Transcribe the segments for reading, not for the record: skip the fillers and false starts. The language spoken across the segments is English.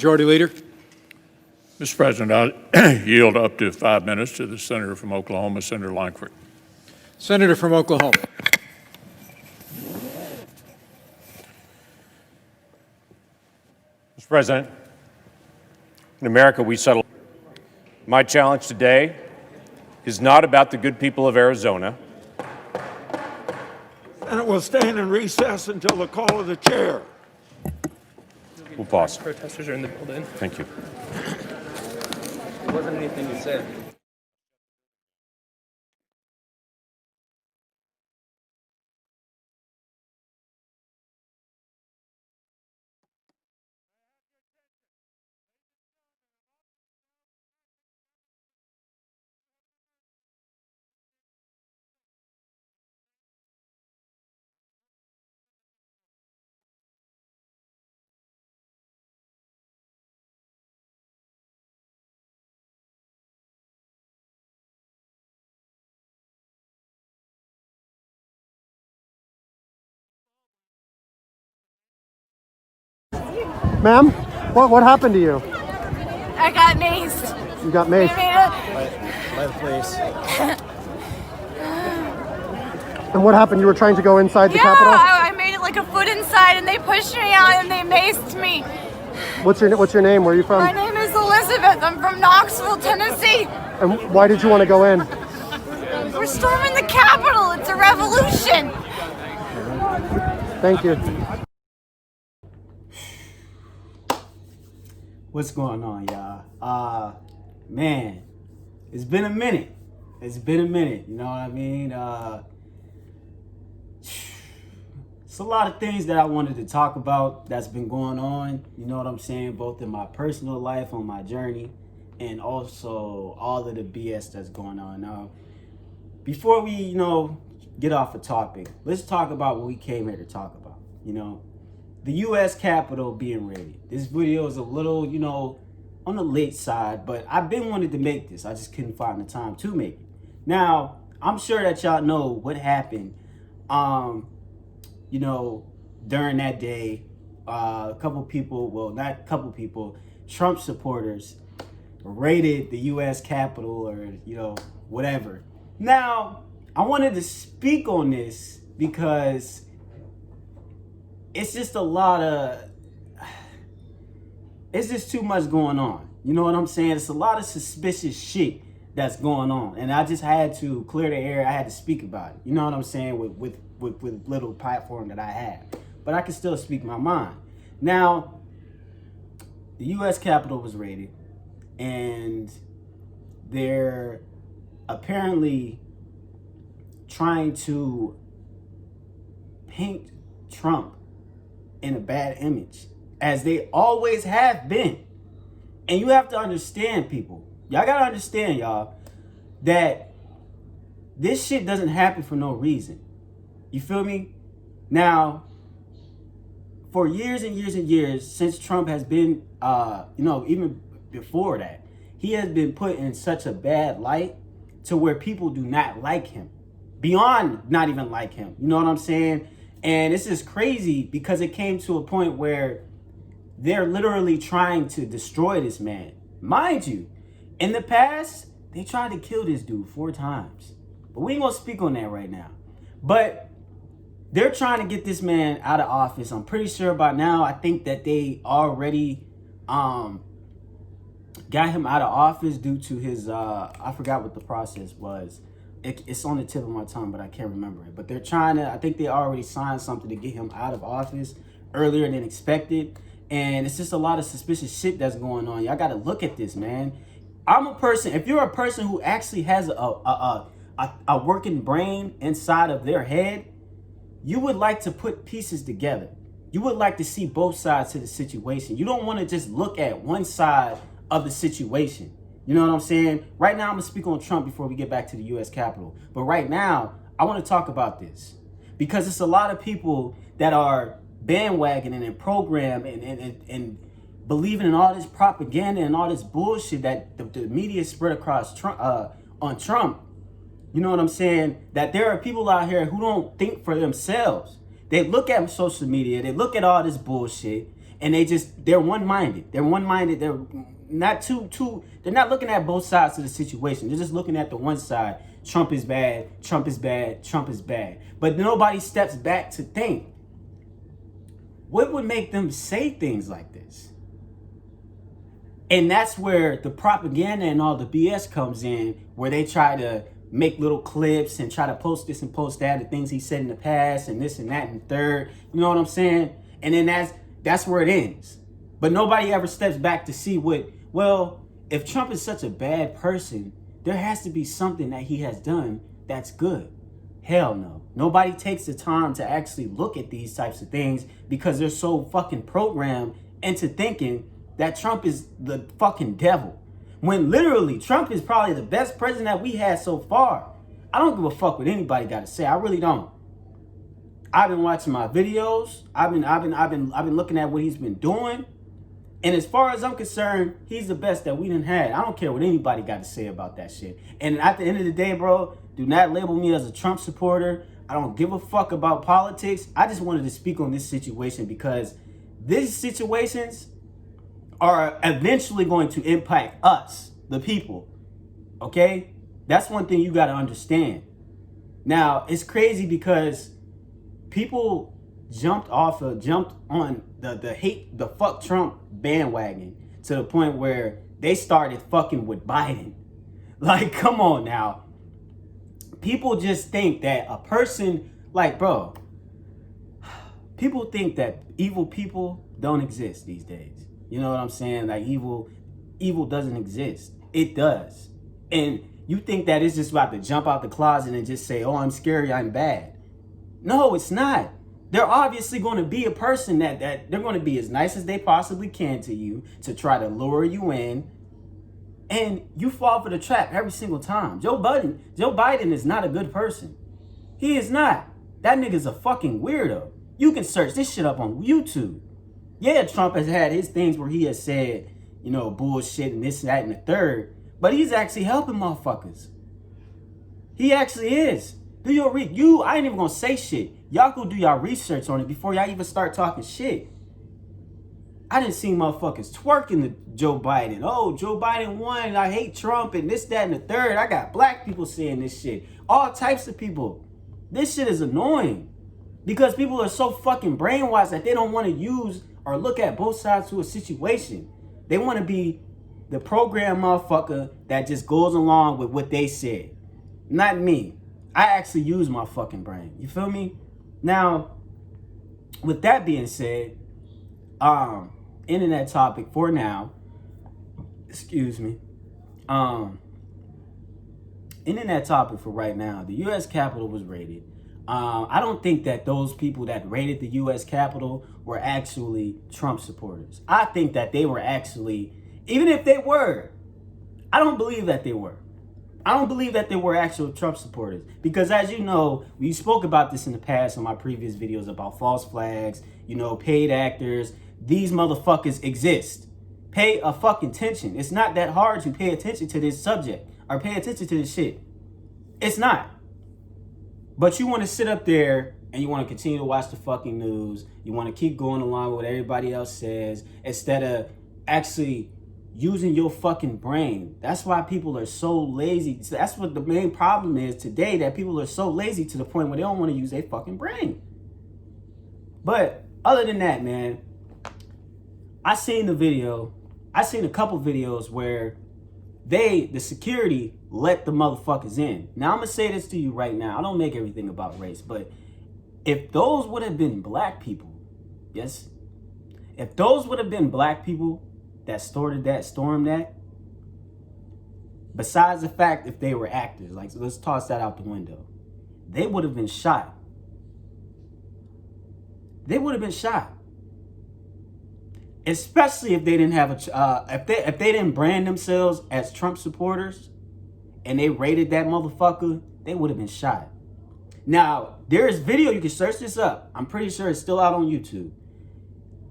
Majority Leader. Mr. President, I yield up to 5 minutes to the senator from Oklahoma, Senator Lankford. Senator from Oklahoma. Mr. President, in America, we settle. My challenge today is not about the good people of Arizona. And it will stand in recess until the call of the chair. We'll pause. Protesters are in the building. Thank you. There wasn't anything you said. Ma'am, what happened to you? I got maced. You got maced. By the police. And what happened? You were trying to go inside the Yeah, Capitol? I made it like a foot inside and they pushed me out and they maced me. What's your name? Where are you from? My name is Elizabeth. I'm from Knoxville, Tennessee. And why did you want to go in? We're storming the Capitol. It's a revolution. Thank you. What's going on, y'all? Man, it's been a minute. You know what I mean? It's a lot of things that I wanted to talk about that's been going on, you know what I'm saying, both in my personal life, on my journey, and also all of the BS that's going on. Now, before we, get off the topic, let's talk about what we came here to talk about, The U.S. Capitol being raided. This video is a little, on the late side, but I've been wanting to make this. I just couldn't find the time to make it. Now, I'm sure that y'all know what happened, during that day. A couple people, well, not a couple people, Trump supporters raided the U.S. Capitol or, whatever. Now, I wanted to speak on this because it's just it's just too much going on. You know what I'm saying? It's a lot of suspicious shit that's going on. And I just had to clear the air. I had to speak about it. You know what I'm saying? With little platform that I have. But I can still speak my mind. Now, the U.S. Capitol was raided. And they're apparently trying to paint Trump in a bad image, as they always have been. And you have to understand, people. Y'all gotta understand, y'all, that this shit doesn't happen for no reason. You feel me? Now, for years and years and years, since Trump has been, even before that, he has been put in such a bad light to where people do not like him. Beyond not even like him. You know what I'm saying? And it's just crazy because it came to a point where they're literally trying to destroy this man. Mind you, in the past, they tried to kill this dude 4 times. But we ain't gonna speak on that right now. But they're trying to get this man out of office. I'm pretty sure by now, I think that they already got him out of office due to his, I forgot what the process was. It's on the tip of my tongue, but I can't remember it. But they're trying to, I think they already signed something to get him out of office earlier than expected. And it's just a lot of suspicious shit that's going on. Y'all got to look at this, man. I'm a person, if you're a person who actually has a working brain inside of their head, you would like to put pieces together. You would like to see both sides to the situation. You don't want to just look at one side of the situation. You know what I'm saying? Right now, I'm going to speak on Trump before we get back to the U.S. Capitol. But right now, I want to talk about this because it's a lot of people that are bandwagoning and programming and believing in all this propaganda and all this bullshit that the media spread across Trump, on Trump. You know what I'm saying? That there are people out here who don't think for themselves. They look at social media, they look at all this bullshit, and they're one-minded. They're one-minded. They're not they're not looking at both sides of the situation. They're just looking at the one side. Trump is bad, Trump is bad, Trump is bad. But nobody steps back to think, what would make them say things like this? And that's where the propaganda and all the BS comes in, where they try to make little clips and try to post this and post that, the things he said in the past and this and that and third. You know what I'm saying? And then that's where it ends. But nobody ever steps back to see if Trump is such a bad person, there has to be something that he has done that's good. Hell no. Nobody takes the time to actually look at these types of things because they're so fucking programmed into thinking that Trump is the fucking devil. When literally Trump is probably the best president that we had so far. I don't give a fuck what anybody got to say. I really don't. I've been watching my videos. I've been looking at what he's been doing. And as far as I'm concerned, he's the best that we done had. I don't care what anybody got to say about that shit. And at the end of the day, bro, do not label me as a Trump supporter. I don't give a fuck about politics. I just wanted to speak on this situation because these situations are eventually going to impact us, the people. Okay? That's one thing you got to understand. Now, it's crazy because people jumped on the fuck Trump bandwagon to the point where they started fucking with Biden. Like, come on now. People just think that a person, like, bro, people think that evil people don't exist these days. You know what I'm saying? Like, evil doesn't exist. It does. And you think that it's just about to jump out the closet and just say, oh, I'm scary, I'm bad. No, it's not. They're obviously going to be a person that they're going to be as nice as they possibly can to you to try to lure you in. And you fall for the trap every single time. Joe Biden is not a good person. He is not. That nigga's a fucking weirdo. You can search this shit up on YouTube. Yeah, Trump has had his things where he has said, you know, bullshit and this, that, and the third. But he's actually helping motherfuckers. He actually is. Do your I ain't even gonna say shit. Y'all go do y'all research on it before y'all even start talking shit. I didn't see motherfuckers twerking to Joe Biden. Oh, Joe Biden won. I hate Trump and this, that, and the third. I got black people saying this shit. All types of people. This shit is annoying because people are so fucking brainwashed that they don't want to use or look at both sides to a situation. They want to be the program motherfucker that just goes along with what they said. Not me. I actually use my fucking brain. You feel me? Now, with that being said, ending that topic for now. Excuse me. Ending that topic for right now. The U.S. Capitol was raided. I don't think that those people that raided the U.S. Capitol were actually Trump supporters. I think that they were actually, even if they were, I don't believe that they were. I don't believe that they were actual Trump supporters. Because as you know, we spoke about this in the past on my previous videos about false flags, you know, paid actors. These motherfuckers exist. Pay a fucking attention. It's not that hard to pay attention to this subject or pay attention to this shit. It's not. But you want to sit up there and you want to continue to watch the fucking news. You want to keep going along with what everybody else says instead of actually using your fucking brain. That's why people are so lazy. That's what the main problem is today, that people are so lazy to the point where they don't want to use their fucking brain. But other than that, man, I seen a couple videos where the security let the motherfuckers in. Now I'm gonna say this to you right now. I don't make everything about race, but if those would have been black people, yes, if those would have been black people that stormed that, besides the fact if they were actors, like, so let's toss that out the window, they would have been shot. They would have been shot. Especially if they didn't have if they didn't brand themselves as Trump supporters and they raided that motherfucker, they would have been shot. Now, there is video, you can search this up. I'm pretty sure it's still out on YouTube,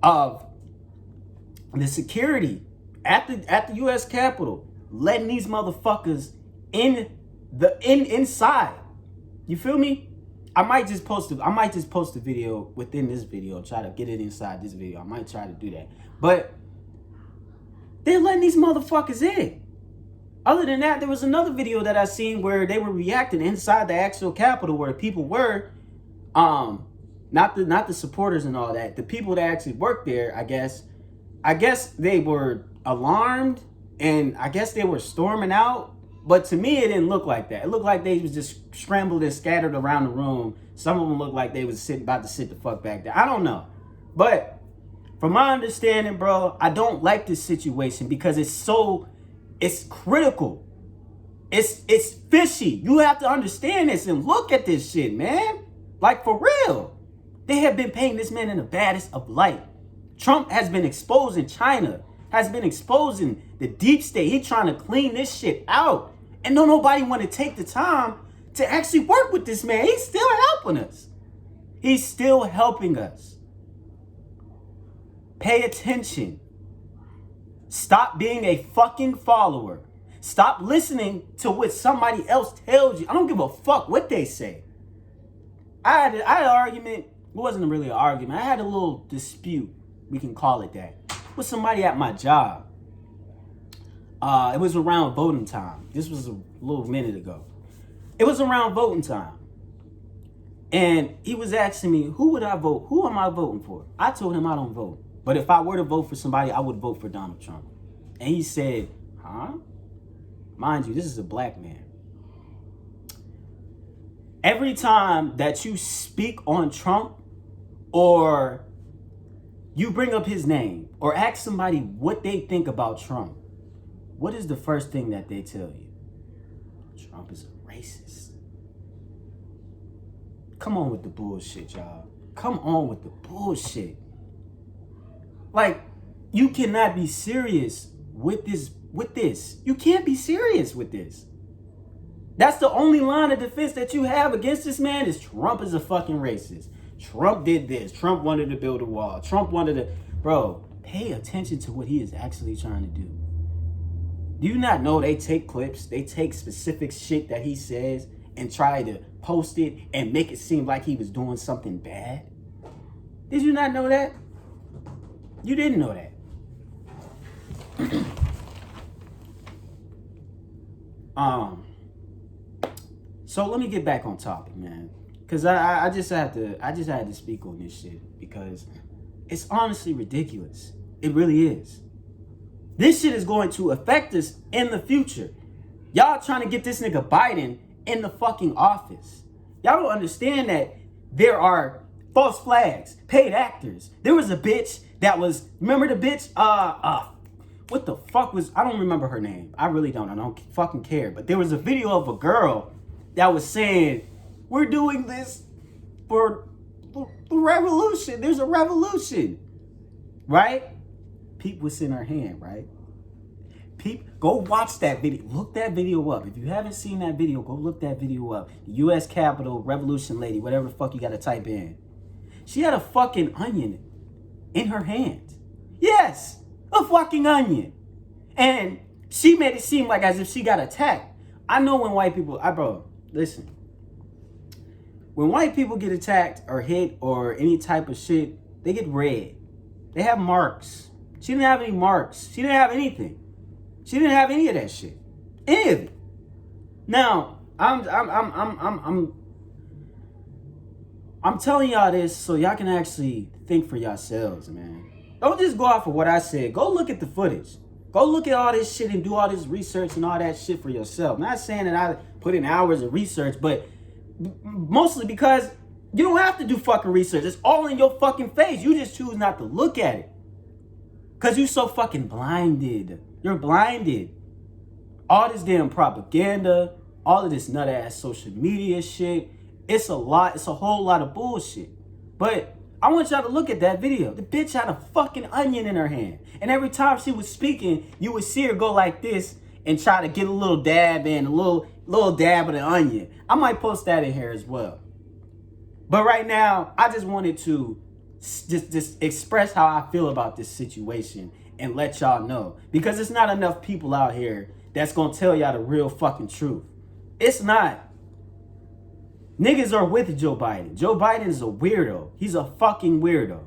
of the security at the U.S. Capitol letting these motherfuckers inside. You feel me? I might just post a video within this video, try to get it inside this video. I might try to do that. But they're letting these motherfuckers in. Other than that, there was another video that I seen where they were reacting inside the actual Capitol where the people were, not the supporters and all that. The people that actually worked there, I guess they were alarmed and I guess they were storming out. But to me, it didn't look like that. It looked like they was just scrambled and scattered around the room. Some of them looked like they was about to sit the fuck back there. I don't know. But from my understanding, bro, I don't like this situation because it's critical. It's fishy. You have to understand this and look at this shit, man. Like, for real. They have been painting this man in the baddest of light. Trump has been exposing China, has been exposing the deep state. He's trying to clean this shit out. And don't nobody want to take the time to actually work with this man. He's still helping us. He's still helping us. Pay attention. Stop being a fucking follower. Stop listening to what somebody else tells you. I don't give a fuck what they say. I had an argument. It wasn't really an argument. I had a little dispute, we can call it that, with somebody at my job. It was around voting time. This was a little minute ago. It was around voting time. And he was asking me, who would I vote? Who am I voting for? I told him I don't vote. But if I were to vote for somebody, I would vote for Donald Trump. And he said, huh? Mind you, this is a black man. Every time that you speak on Trump or you bring up his name or ask somebody what they think about Trump, what is the first thing that they tell you? Trump is a racist. Come on with the bullshit, y'all. Come on with the bullshit. Like, you cannot be serious with this. You can't be serious with this. That's the only line of defense that you have against this man is Trump is a fucking racist. Trump did this. Trump wanted to build a wall. Trump wanted to... Bro, pay attention to what he is actually trying to do. Do you not know they take clips, they take specific shit that he says and try to post it and make it seem like he was doing something bad? Did you not know that? You didn't know that. So let me get back on topic, man. Cause I just had to speak on this shit because it's honestly ridiculous. It really is. This shit is going to affect us in the future. Y'all trying to get this nigga Biden in the fucking office. Y'all don't understand that there are false flags, paid actors. There was a bitch that was, remember the bitch? What the fuck was, I don't remember her name. I really don't. I don't fucking care. But there was a video of a girl that was saying, we're doing this for the revolution. There's a revolution, right? Peep what's in her hand, right? Peep, go watch that video. Look that video up. If you haven't seen that video, go look that video up. The U.S. Capitol Revolution lady, whatever the fuck you got to type in. She had a fucking onion in her hand. Yes, a fucking onion. And she made it seem like as if she got attacked. I know when white people, bro, listen. When white people get attacked or hit or any type of shit, they get red. They have marks. She didn't have any marks. She didn't have anything. She didn't have any of that shit. Any of it. Now, I'm telling y'all this so y'all can actually think for yourselves, man. Don't just go off of what I said. Go look at the footage. Go look at all this shit and do all this research and all that shit for yourself. I'm not saying that I put in hours of research, but mostly because you don't have to do fucking research. It's all in your fucking face. You just choose not to look at it. Because you're so fucking blinded. You're blinded. All this damn propaganda, all of this nut-ass social media shit, it's a lot. It's a whole lot of bullshit. But I want y'all to look at that video. The bitch had a fucking onion in her hand. And every time she was speaking, you would see her go like this and try to get a little dab in, a little dab of the onion. I might post that in here as well. But right now, I just wanted to just express how I feel about this situation and let y'all know. Because there's not enough people out here that's going to tell y'all the real fucking truth. It's not. Niggas are with Joe Biden. Joe Biden is a weirdo. He's a fucking weirdo.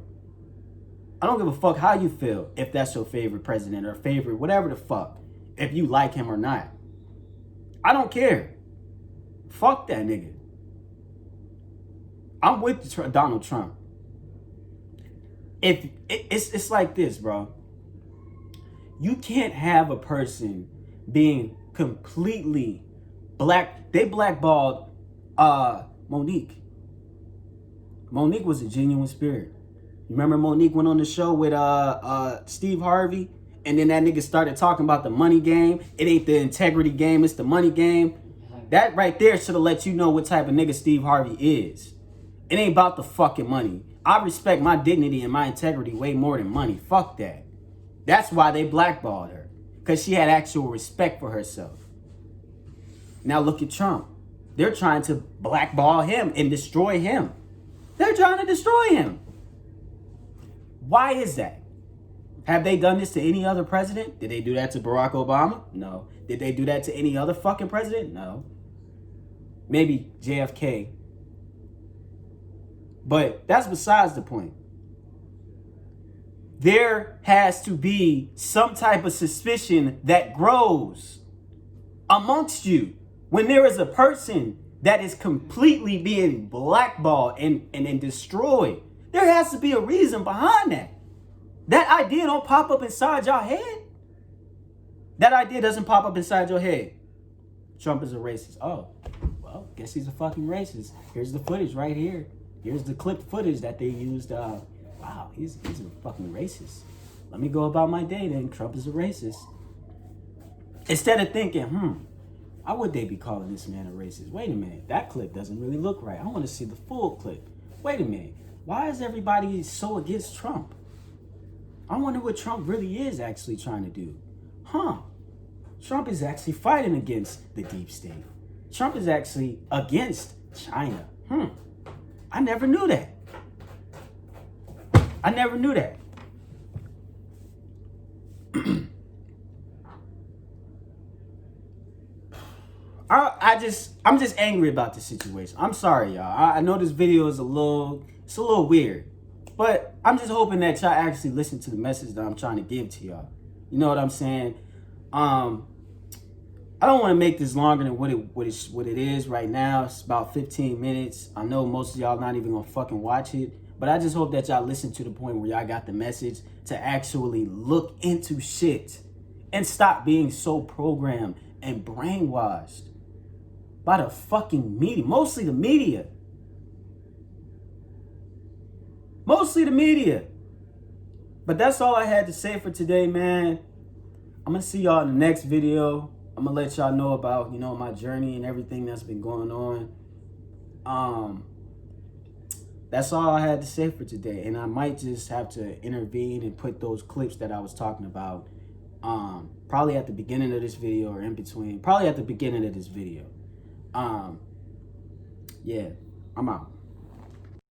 I don't give a fuck how you feel, if that's your favorite president or favorite, whatever the fuck, if you like him or not. I don't care. Fuck that nigga. I'm with Donald Trump. If it's like this, bro. You can't have a person being completely black. They blackballed Monique. Monique was a genuine spirit. Remember Monique went on the show with Steve Harvey, and then that nigga started talking about the money game. It ain't the integrity game, it's the money game. That right there should have let you know what type of nigga Steve Harvey is. It ain't about the fucking money. I respect my dignity and my integrity way more than money. Fuck that. That's why they blackballed her, because she had actual respect for herself. Now look at Trump. They're trying to blackball him and destroy him. They're trying to destroy him. Why is that? Have they done this to any other president? Did they do that to Barack Obama? No. Did they do that to any other fucking president? No. Maybe JFK. But that's besides the point. There has to be some type of suspicion that grows amongst you when there is a person that is completely being blackballed and destroyed. There has to be a reason behind that. That idea don't pop up inside your head. That idea doesn't pop up inside your head. Trump is a racist. Oh, well, guess he's a fucking racist. Here's the footage right here. Here's the clipped footage that they used. Wow, he's a fucking racist. Let me go about my day then. Trump is a racist. Instead of thinking, why would they be calling this man a racist? Wait a minute, that clip doesn't really look right. I want to see the full clip. Wait a minute, why is everybody so against Trump? I wonder what Trump really is actually trying to do. Trump is actually fighting against the deep state. Trump is actually against China. I never knew that. I never knew that. I'm just angry about the situation. I'm sorry, y'all. I know this video is a little weird, but I'm just hoping that y'all actually listen to the message that I'm trying to give to y'all. You know what I'm saying? I don't want to make this longer than what it is right now. It's about 15 minutes. I know most of y'all not even gonna fucking watch it, but I just hope that y'all listen to the point where y'all got the message to actually look into shit and stop being so programmed and brainwashed by the fucking media. Mostly the media. Mostly the media. But that's all I had to say for today, man. I'm gonna see y'all in the next video. I'm gonna let y'all know about, my journey and everything that's been going on. That's all I had to say for today. And I might just have to intervene and put those clips that I was talking about, probably at the beginning of this video or in between. Probably at the beginning of this video. Yeah, I'm out.